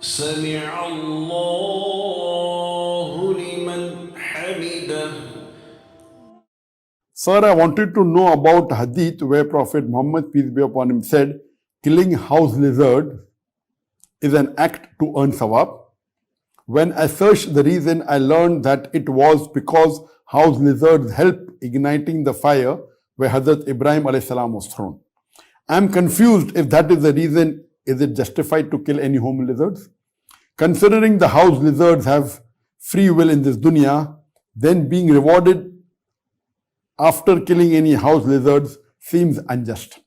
سمع الله لمن حمده. Sir, I wanted to know about hadith where Prophet Muhammad, peace be upon him, said, killing house lizard is an act to earn sawab. When I searched the reason, I learned that it was because house lizards help igniting the fire where Hazrat Ibrahim alayhi salam was thrown. I am confused if that is the reason. Is it justified to kill any home lizards? Considering the house lizards have free will in this dunya, then being rewarded after killing any house lizards seems unjust,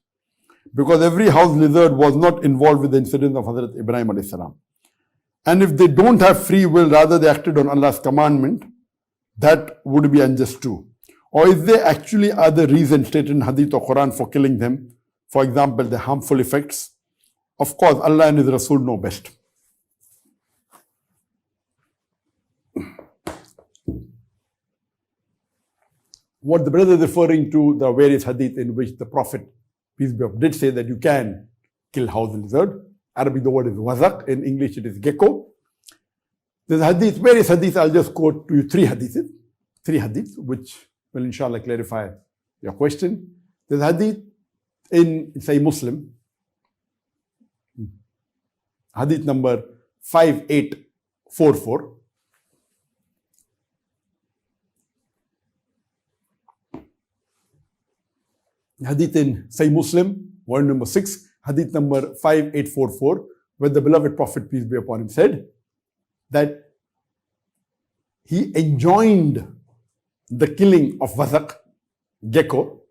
because every house lizard was not involved with the incident of Hazrat Ibrahim alayhi salam. And if they don't have free will, rather they acted on Allah's commandment, that would be unjust too. Or is there actually other reasons stated in Hadith or Quran for killing them? For example, the harmful effects. Of course, Allah and His Rasul know best. What the brother is referring to, the various hadith in which the Prophet, peace be upon him, did say that you can kill house lizard. Arabic, the word is wazak. In English, it is gecko. There's hadith, various hadith. I'll just quote to you three hadiths, which will inshallah clarify your question. There's hadith in Sahih Muslim, hadith number 5844. Hadith in Sahih Muslim, volume number 6, hadith number 5844, where the beloved Prophet, peace be upon him, said that he enjoined the killing of wazak, gecko,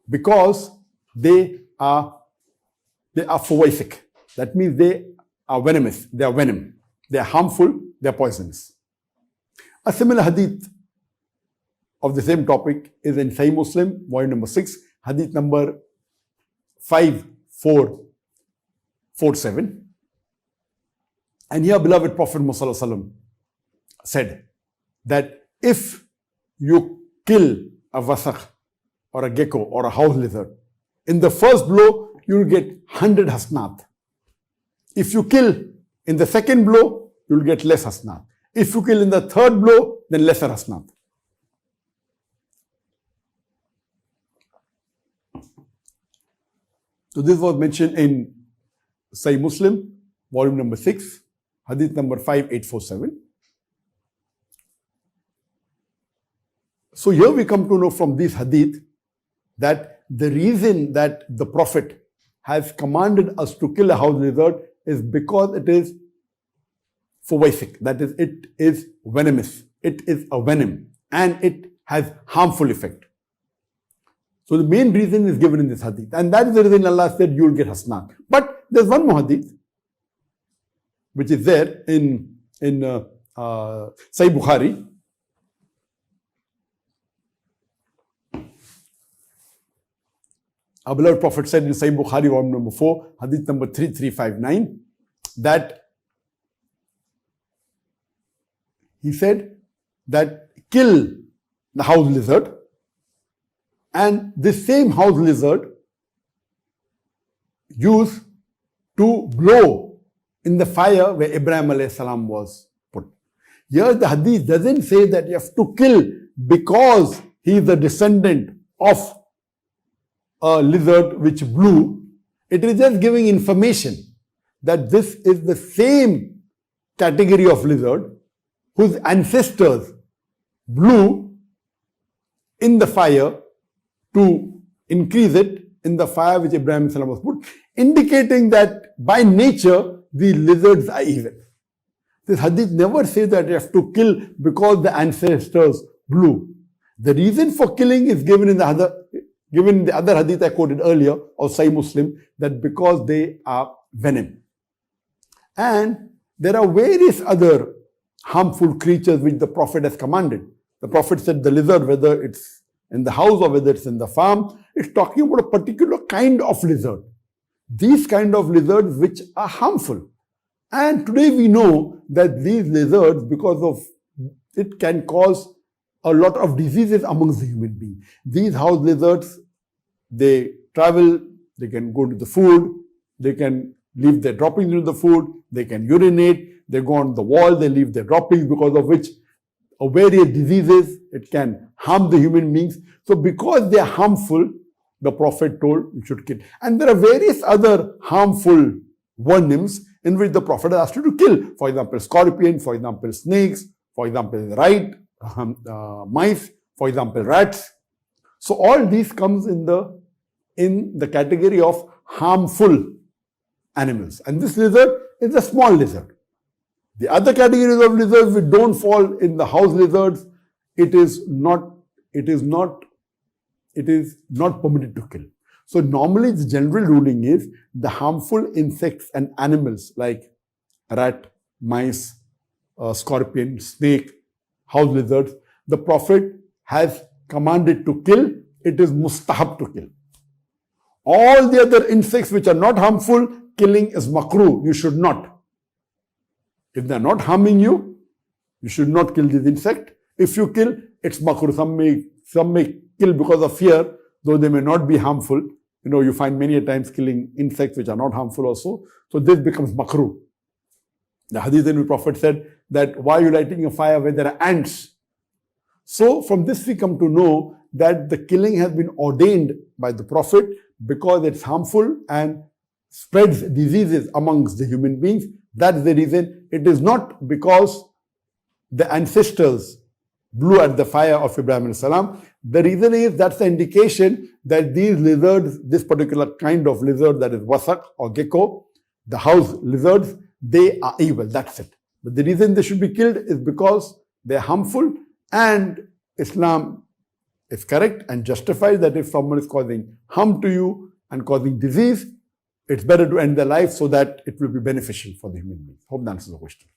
because they are fuwaisik. That means they are venomous, they are venom, they are harmful, they are poisonous. A similar hadith of the same topic is in Sahih Muslim, volume number 6, hadith number 5447. And here beloved Prophet Muhammad said that if you kill a wasak or a gecko or a house lizard, in the first blow you will get 100 hasnat. If you kill in the second blow, you will get less hasnat. If you kill in the third blow, then lesser hasnat. So this was mentioned in Sahih Muslim, volume number 6, hadith number 5847. So here we come to know from this hadith that the reason that the Prophet has commanded us to kill a house lizard is because it is fuwaisik, that is, it is venomous, it is a venom, and it has harmful effect. So the main reason is given in this hadith, and that is the reason Allah said you will get hasnat. But there's one more hadith which is there in Sahih Bukhari. Our beloved Prophet said in Sahih Bukhari, volume number 4, hadith number 3359, that he said that kill the house lizard, and this same house lizard used to blow in the fire where Ibrahim alayhi salam was put. Here the hadith doesn't say that you have to kill because he is a descendant of a lizard which blew. It is just giving information that this is the same category of lizard whose ancestors blew in the fire to increase it in the fire which Ibrahim salam was put, indicating that by nature the lizards are evil. This hadith never says that you have to kill because the ancestors blew. The reason for killing is given in the other hadith I quoted earlier of Sahih Muslim, that because they are venom. And there are various other harmful creatures which the Prophet has commanded. The Prophet said the lizard, whether it's in the house or whether it's in the farm, it's talking about a particular kind of lizard. These kind of lizards which are harmful. And today we know that these lizards, because of it, can cause a lot of diseases amongst the human being. These house lizards, they travel, they can go to the food, they can leave their droppings into the food, they can urinate, they go on the wall, they leave their droppings, because of which various diseases, it can harm the human beings. So because they are harmful, the Prophet told you should kill. And there are various other harmful vermins in which the Prophet has asked you to kill. For example, scorpion, for example, snakes, for example, mice, for example, rats. So all these comes in the category of harmful animals. And this lizard is a small lizard. The other categories of lizards which don't fall in the house lizards, it is not permitted to kill. So normally the general ruling is the harmful insects and animals like rat, mice, scorpion, snake, house lizards, the Prophet has commanded to kill. It is mustahab to kill. All the other insects which are not harmful, killing is makruh. You should not. If they are not harming you, you should not kill this insect. If you kill, it's makruh. Some may kill because of fear, though they may not be harmful. You know, you find many a times killing insects which are not harmful also. So this becomes makruh. The hadith in the Prophet said that why are you lighting a fire where there are ants? So from this we come to know that the killing has been ordained by the Prophet because it's harmful and spreads diseases amongst the human beings. That's the reason. It is not because the ancestors blew at the fire of Ibrahim alayhi salam. The reason is that's the indication that these lizards, this particular kind of lizard, that is wasak or gecko, the house lizards, they are evil. That's it. But the reason they should be killed is because they are harmful, and Islam is correct and justifies that if someone is causing harm to you and causing disease, it's better to end their life so that it will be beneficial for the human being. Hope that answers the question.